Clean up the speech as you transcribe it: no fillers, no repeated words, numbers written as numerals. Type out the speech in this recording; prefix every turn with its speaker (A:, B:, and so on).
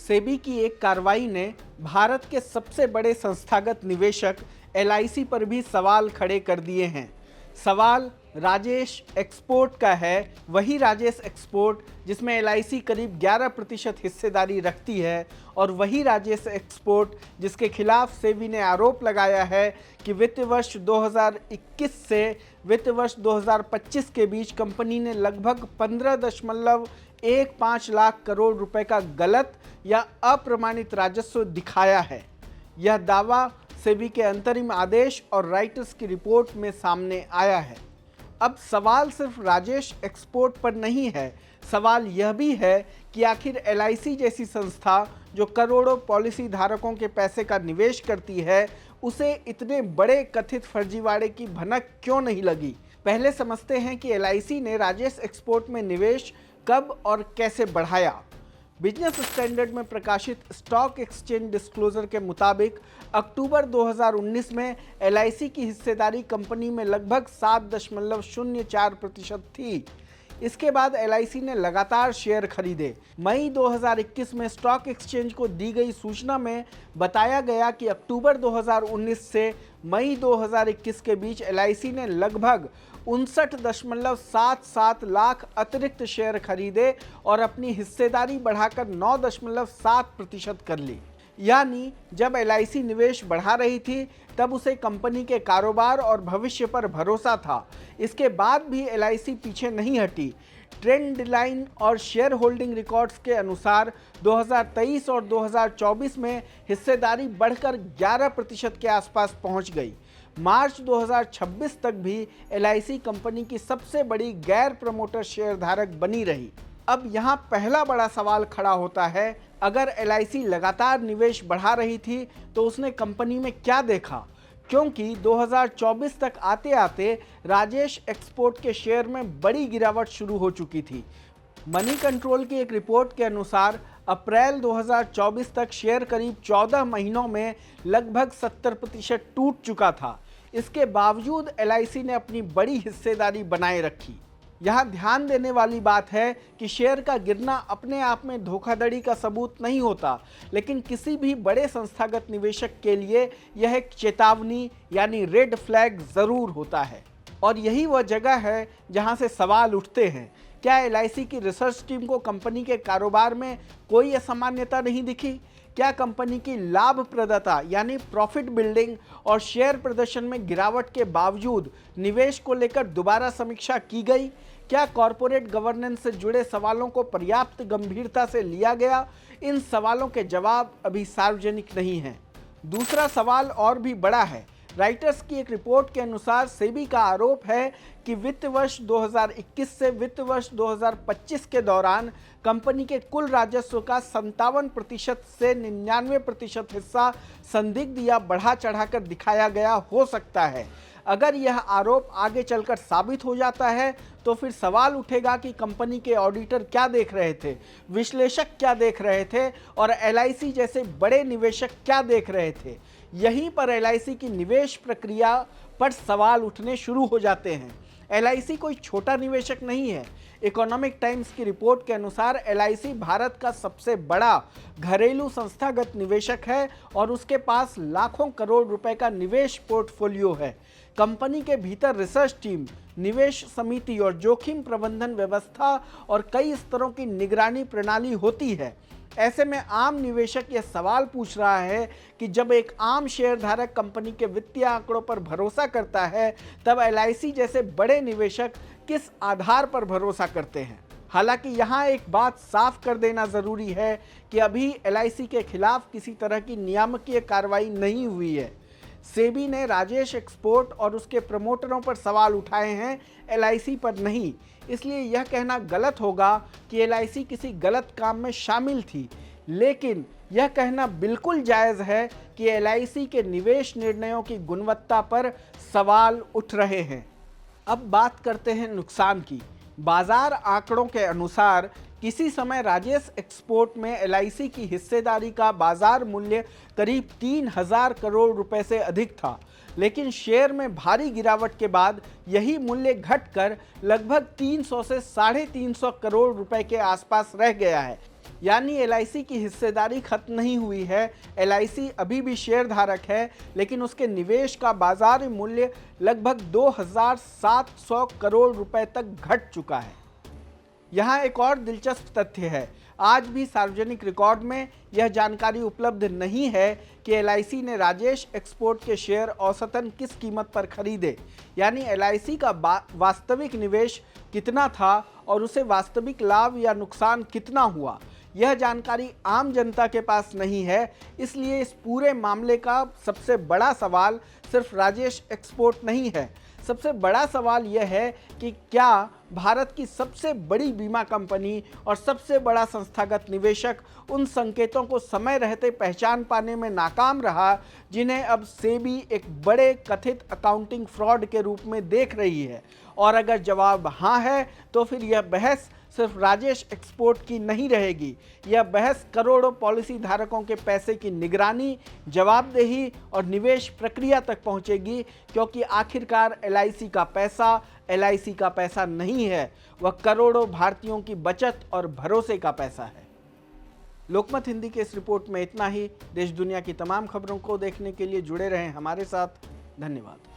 A: सेबी की एक कार्रवाई ने भारत के सबसे बड़े संस्थागत निवेशक एलआईसी पर भी सवाल खड़े कर दिए हैं। सवाल राजेश एक्सपोर्ट का है, वही राजेश एक्सपोर्ट जिसमें एलआईसी करीब 11% हिस्सेदारी रखती है, और वही राजेश एक्सपोर्ट जिसके खिलाफ सेबी ने आरोप लगाया है कि वित्त वर्ष 2021 से वित्त वर्ष 2025 के बीच कंपनी ने लगभग 15.15 लाख करोड़ रुपए का गलत या अप्रमाणित राजस्व दिखाया है। यह दावा सेबी के अंतरिम आदेश और राइटर्स की रिपोर्ट में सामने आया है। अब सवाल सिर्फ राजेश एक्सपोर्ट पर नहीं है, सवाल यह भी है कि आखिर एलआईसी जैसी संस्था जो करोड़ों पॉलिसी धारकों के पैसे का निवेश करती है, उसे इतने बड़े कथित फर्जीवाड़े की भनक क्यों नहीं लगी। पहले समझते हैं कि एलआईसी ने राजेश एक्सपोर्ट में निवेश कब और कैसे बढ़ाया। बिजनेस स्टैंडर्ड में प्रकाशित स्टॉक एक्सचेंज डिस्क्लोजर के मुताबिक अक्टूबर 2019 में एलआईसी की हिस्सेदारी कंपनी में लगभग 7.04% थी। इसके बाद एलआईसी ने लगातार शेयर खरीदे। मई 2021 में स्टॉक एक्सचेंज को दी गई सूचना में बताया गया कि अक्टूबर 2019 से मई 2021 के बीच एलआईसी ने लगभग 59.77 लाख अतिरिक्त शेयर खरीदे और अपनी हिस्सेदारी बढ़ाकर 9.7% कर ली। यानी जब एलआईसी निवेश बढ़ा रही थी तब उसे कंपनी के कारोबार और भविष्य पर भरोसा था। इसके बाद भी एलआईसी पीछे नहीं हटी। ट्रेंड लाइन और शेयर होल्डिंग रिकॉर्ड्स के अनुसार 2023 और 2024 में हिस्सेदारी बढ़कर 11% के आसपास पहुंच गई। मार्च 2026 तक भी एलआईसी कंपनी की सबसे बड़ी गैर प्रमोटर शेयरधारक बनी रही। अब यहाँ पहला बड़ा सवाल खड़ा होता है, अगर एलआईसी लगातार निवेश बढ़ा रही थी तो उसने कंपनी में क्या देखा, क्योंकि 2024 तक आते आते राजेश एक्सपोर्ट के शेयर में बड़ी गिरावट शुरू हो चुकी थी। मनी कंट्रोल की एक रिपोर्ट के अनुसार अप्रैल 2024 तक शेयर करीब 14 महीनों में लगभग 70% टूट चुका था। इसके बावजूद एलआईसी ने अपनी बड़ी हिस्सेदारी बनाए रखी। यहाँ ध्यान देने वाली बात है कि शेयर का गिरना अपने आप में धोखाधड़ी का सबूत नहीं होता, लेकिन किसी भी बड़े संस्थागत निवेशक के लिए यह एक चेतावनी यानी रेड फ्लैग ज़रूर होता है। और यही वह जगह है जहाँ से सवाल उठते हैं, क्या एलआईसी की रिसर्च टीम को कंपनी के कारोबार में कोई असामान्यता नहीं दिखी? क्या कंपनी की लाभप्रदता यानी प्रॉफिट बिल्डिंग और शेयर प्रदर्शन में गिरावट के बावजूद निवेश को लेकर दोबारा समीक्षा की गई? क्या कॉरपोरेट गवर्नेंस से जुड़े सवालों को पर्याप्त गंभीरता से लिया गया? इन सवालों के जवाब अभी सार्वजनिक नहीं हैं। दूसरा सवाल और भी बड़ा है। राइटर्स की एक रिपोर्ट के अनुसार सेबी का आरोप है कि वित्त वर्ष 2021 से वित्त वर्ष 2025 के दौरान कंपनी के कुल राजस्व का 57% से 99% हिस्सा संदिग्ध या बढ़ा चढ़ाकर दिखाया गया हो सकता है। अगर यह आरोप आगे चलकर साबित हो जाता है तो फिर सवाल उठेगा कि कंपनी के ऑडिटर क्या देख रहे थे, विश्लेषक क्या देख रहे थे और एलआईसी जैसे बड़े निवेशक क्या देख रहे थे। यहीं पर एलआईसी की निवेश प्रक्रिया पर सवाल उठने शुरू हो जाते हैं। एलआईसी कोई छोटा निवेशक नहीं है। इकोनॉमिक टाइम्स की रिपोर्ट के अनुसार एलआईसी भारत का सबसे बड़ा घरेलू संस्थागत निवेशक है और उसके पास लाखों करोड़ रुपए का निवेश पोर्टफोलियो है। कंपनी के भीतर रिसर्च टीम, निवेश समिति और जोखिम प्रबंधन व्यवस्था और कई स्तरों की निगरानी प्रणाली होती है। ऐसे में आम निवेशक यह सवाल पूछ रहा है कि जब एक आम शेयरधारक कंपनी के वित्तीय आंकड़ों पर भरोसा करता है, तब एलआईसी जैसे बड़े निवेशक किस आधार पर भरोसा करते हैं। हालांकि यहाँ एक बात साफ कर देना ज़रूरी है कि अभी एलआईसी के खिलाफ किसी तरह की नियामकीय कार्रवाई नहीं हुई है। सेबी ने राजेश एक्सपोर्ट और उसके प्रमोटरों पर सवाल उठाए हैं, एलआईसी पर नहीं। इसलिए यह कहना गलत होगा कि एलआईसी किसी गलत काम में शामिल थी, लेकिन यह कहना बिल्कुल जायज़ है कि एलआईसी के निवेश निर्णयों की गुणवत्ता पर सवाल उठ रहे हैं। अब बात करते हैं नुकसान की। बाजार आंकड़ों के अनुसार किसी समय राजेश एक्सपोर्ट में एलआईसी की हिस्सेदारी का बाजार मूल्य करीब 3000 करोड़ रुपए से अधिक था, लेकिन शेयर में भारी गिरावट के बाद यही मूल्य घटकर लगभग 300 से 350 करोड़ रुपए के आसपास रह गया है। यानी एलआईसी की हिस्सेदारी खत्म नहीं हुई है। एलआईसी अभी भी शेयर धारक है, लेकिन उसके निवेश का बाजार मूल्य लगभग 2700 करोड़ रुपए तक घट चुका है। यहाँ एक और दिलचस्प तथ्य है, आज भी सार्वजनिक रिकॉर्ड में यह जानकारी उपलब्ध नहीं है कि एलआईसी ने राजेश एक्सपोर्ट के शेयर औसतन किस कीमत पर खरीदे, यानी एलआईसी का वास्तविक निवेश कितना था और उसे वास्तविक लाभ या नुकसान कितना हुआ, यह जानकारी आम जनता के पास नहीं है। इसलिए इस पूरे मामले का सबसे बड़ा सवाल सिर्फ राजेश एक्सपोर्ट नहीं है। सबसे बड़ा सवाल यह है कि क्या भारत की सबसे बड़ी बीमा कंपनी और सबसे बड़ा संस्थागत निवेशक उन संकेतों को समय रहते पहचान पाने में नाकाम रहा, जिन्हें अब सेबी एक बड़े कथित अकाउंटिंग फ्रॉड के रूप में देख रही है। और अगर जवाब हाँ है, तो फिर यह बहस सिर्फ राजेश एक्सपोर्ट की नहीं रहेगी। यह बहस करोड़ों पॉलिसी धारकों के पैसे की निगरानी, जवाबदेही और निवेश प्रक्रिया तक पहुंचेगी, क्योंकि आखिरकार एलआईसी का पैसा नहीं है, वह करोड़ों भारतीयों की बचत और भरोसे का पैसा है। लोकमत हिंदी के इस रिपोर्ट में इतना ही। देश दुनिया की तमाम खबरों को देखने के लिए जुड़े रहें हमारे साथ। धन्यवाद।